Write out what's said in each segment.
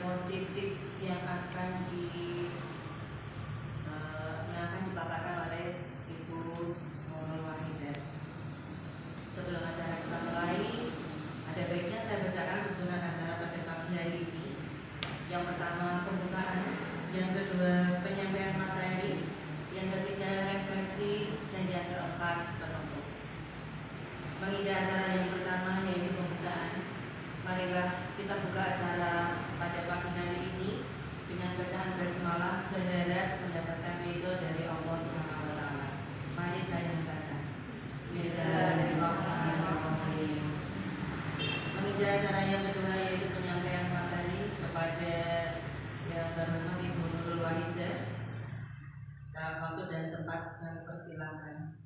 positif yang akan dipaparkan oleh Ibu Nurul Wahidah. Sebelum acara kita mulai, ada baiknya saya bacakan susunan acara pada pagi hari ini. Yang pertama pembukaan, yang kedua penyampaian materi, yang ketiga refleksi, dan yang keempat penutup. Mengisi acara yang pertama yaitu pembukaan. Marilah kita buka acara pada pagi hari ini dengan bacaan basmalah dan harap mendapatkan ridho dari Allah Subhanahu wa taala. Mari saya membaca. Bismillahirrahmanirrahim. Mengisi acara yang kedua yaitu penyampaian materi kepada yang terhormat Ibu Nurul Wahidah. Waktu dan tempat kami persilakan.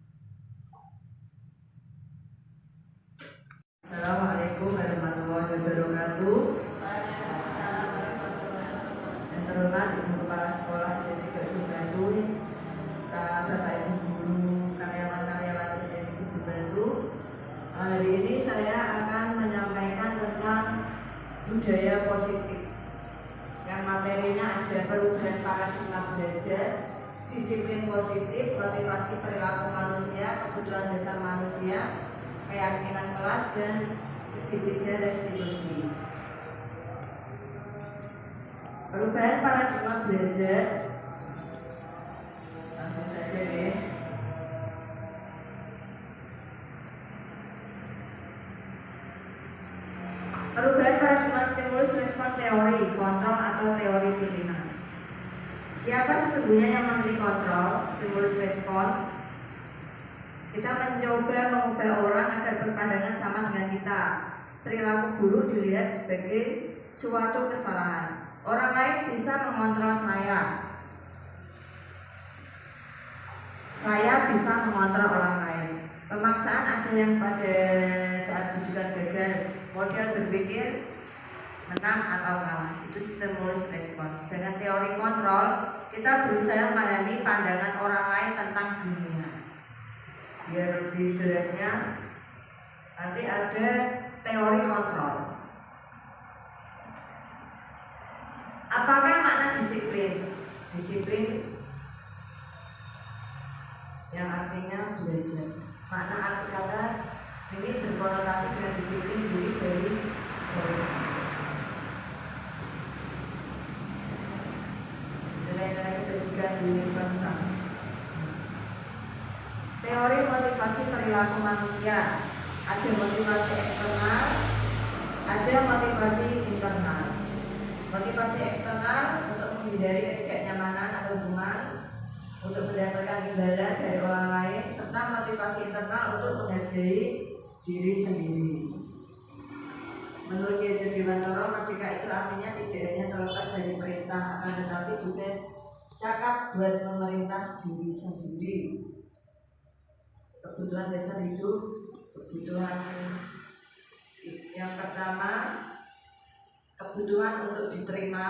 Assalamualaikum warahmatullahi wabarakatuh. Yang terhormat Ibu Kepala Sekolah SMP Bojong Batu, Bapak Ibu Guru, karyawan-karyawan SMP Bojong Batu. Hari ini saya akan menyampaikan tentang budaya positif. Yang materinya ada perubahan paradigma belajar, disiplin positif, motivasi perilaku manusia, kebutuhan dasar manusia, keyakinan kelas, dan segitiga restitusi. Perubahan paradigma belajar, langsung saja deh. Perubahan paradigma stimulus respon teori, kontrol atau teori pilihan. Siapa sesungguhnya yang memilih kontrol, stimulus respon? Kita mencoba mengubah orang agar berpandangan sama dengan kita. Perilaku buruk dilihat sebagai suatu kesalahan. Orang lain bisa mengontrol saya. Saya bisa mengontrol orang lain. Pemaksaan ada yang pada saat rujukan gagal, model berpikir menang atau kalah. Itu stimulus respons. Dengan teori kontrol, kita berusaha memahami pandangan orang lain tentang dunia. Biar lebih jelasnya, nanti ada teori kontrol. Apakah makna disiplin? Disiplin yang artinya belajar. Makna arti kata ini berkonotasi dengan disiplin diri dari nilai-nilai kebajikan di universitas. Teori motivasi perilaku manusia. Ada motivasi eksternal, ada motivasi internal. Motivasi eksternal untuk menghindari ketidaknyamanan atau hubungan, untuk mendapatkan imbalan dari orang lain, serta motivasi internal untuk menghargai diri sendiri. Menurut Kiai Dewantoro, merdeka itu artinya tidak hanya terlepas dari perintah, akan tetapi juga cakap buat memerintah diri sendiri. Kebutuhan dasar hidup, kebutuhan yang pertama kebutuhan untuk diterima,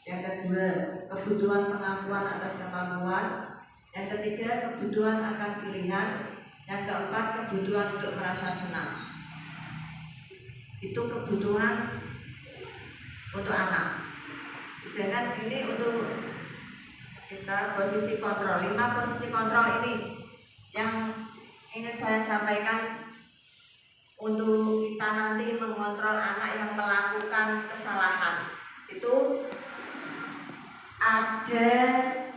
yang kedua kebutuhan pengakuan atas kemampuan, yang ketiga kebutuhan akan pilihan, yang keempat kebutuhan untuk merasa senang. Itu kebutuhan untuk anak. Sedangkan ini untuk kita posisi kontrol. 5 posisi kontrol ini yang ingin saya sampaikan untuk kita nanti mengontrol anak yang melakukan kesalahan. Itu ada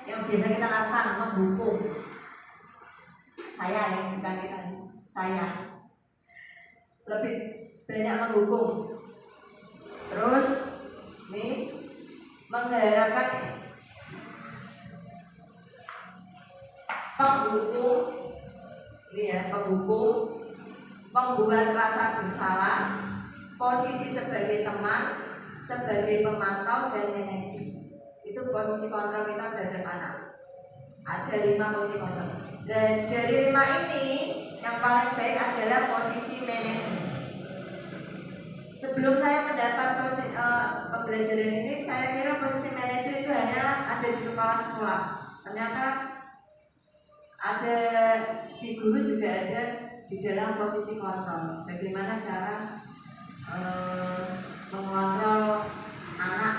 yang biasa kita lakukan, menghukum. Saya nih, bukan kita, saya lebih banyak menghukum. Terus nih mengharapkan penghukum, ini ya, penghukum, membuat rasa bersalah, posisi sebagai teman, sebagai pemantau, dan manajer. Itu posisi kontrol kita terhadap anak. Ada 5 posisi kontrol. Dan dari 5 ini yang paling baik adalah posisi manajer. Sebelum saya mendapat posisi pembelajaran ini, saya kira posisi manajer itu hanya ada di kepala sekolah. Ternyata ada di guru juga ada di dalam posisi kontrol. Bagaimana cara mengontrol anak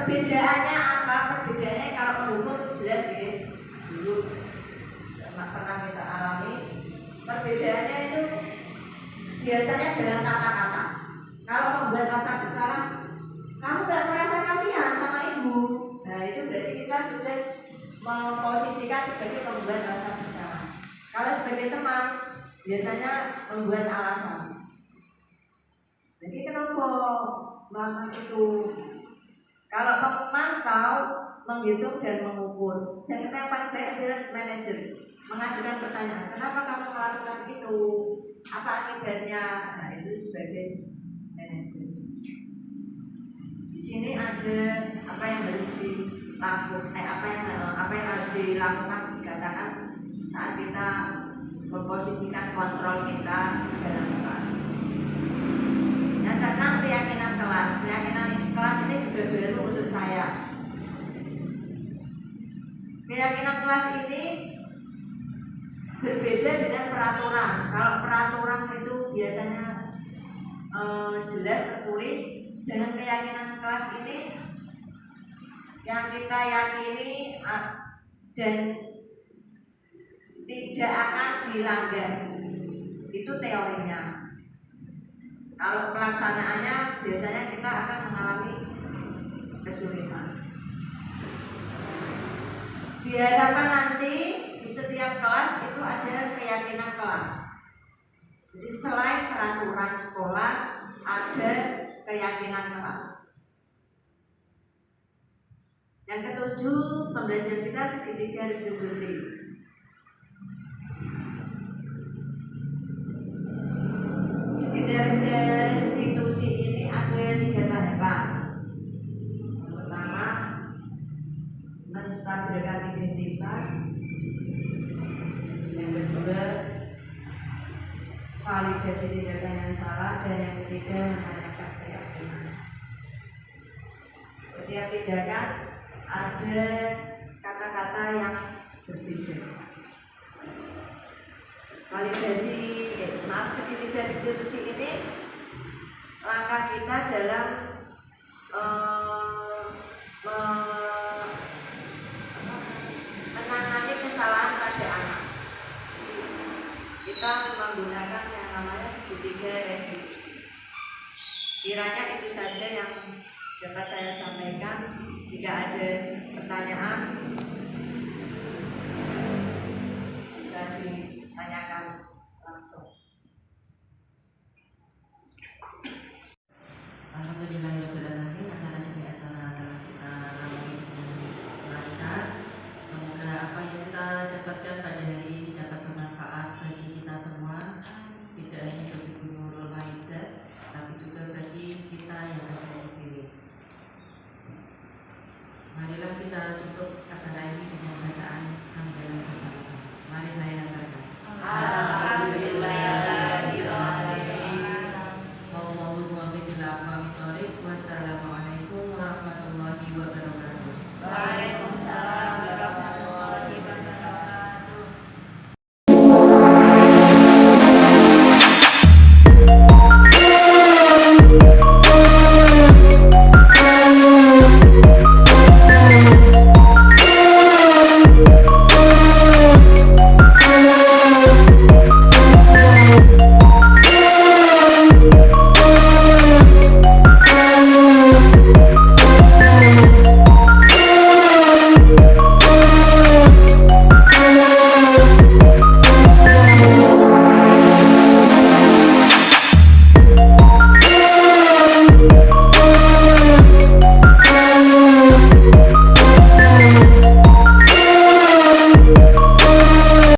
Perbedaannya apa? Perbedaannya kalau menghukum jelas ya. Dulu pernah kita alami. Perbedaannya itu biasanya dalam kata-kata. Kalau membuat rasa bersalah, kamu gak merasa kasihan sama ibu. Nah itu berarti kita sudah memposisikan sebagai membuat rasa bersalah. Kalau sebagai teman, biasanya membuat alasan. Jadi kenapa melakukan itu? Kalau memantau, menghitung dan mengukur. Dan yang paling baik adalah manajer mengajukan pertanyaan, kenapa kamu melakukan itu? Apa akibatnya? Nah itu sebagai manajer. Di sini ada apa yang harus dilakukan, apa yang harus dilakukan dikatakan saat kita memposisikan kontrol kita di dalam kelas. Yang keenam, keyakinan kelas. Keyakinan kelas ini juga baru untuk saya. Keyakinan kelas ini berbeda dengan peraturan. Kalau peraturan itu biasanya jelas tertulis, dengan keyakinan kelas ini yang kita yakini dan tidak akan dilanggar. Itu teorinya. Kalau pelaksanaannya biasanya kita akan mengalami kesulitan. Diharapkan nanti di setiap kelas itu ada keyakinan kelas. Jadi selain peraturan sekolah ada keyakinan kelas. Yang ketujuh, pembelajaran kita segitiga restitusi. Segitiga restitusi ini ada 3 tahapan. Yang pertama, menstabilkan identitas. Yang kedua, validasi tindakan yang salah. Dan yang ketiga, menanyakan keyakinan. Setiap tindakan ada kata-kata yang berbeda. Validasi, segitiga restitusi ini langkah kita dalam menangani kesalahan pada anak. Kita menggunakan yang namanya segitiga restitusi. Kiranya itu saja yang dapat saya sampaikan. Jika ada pertanyaan,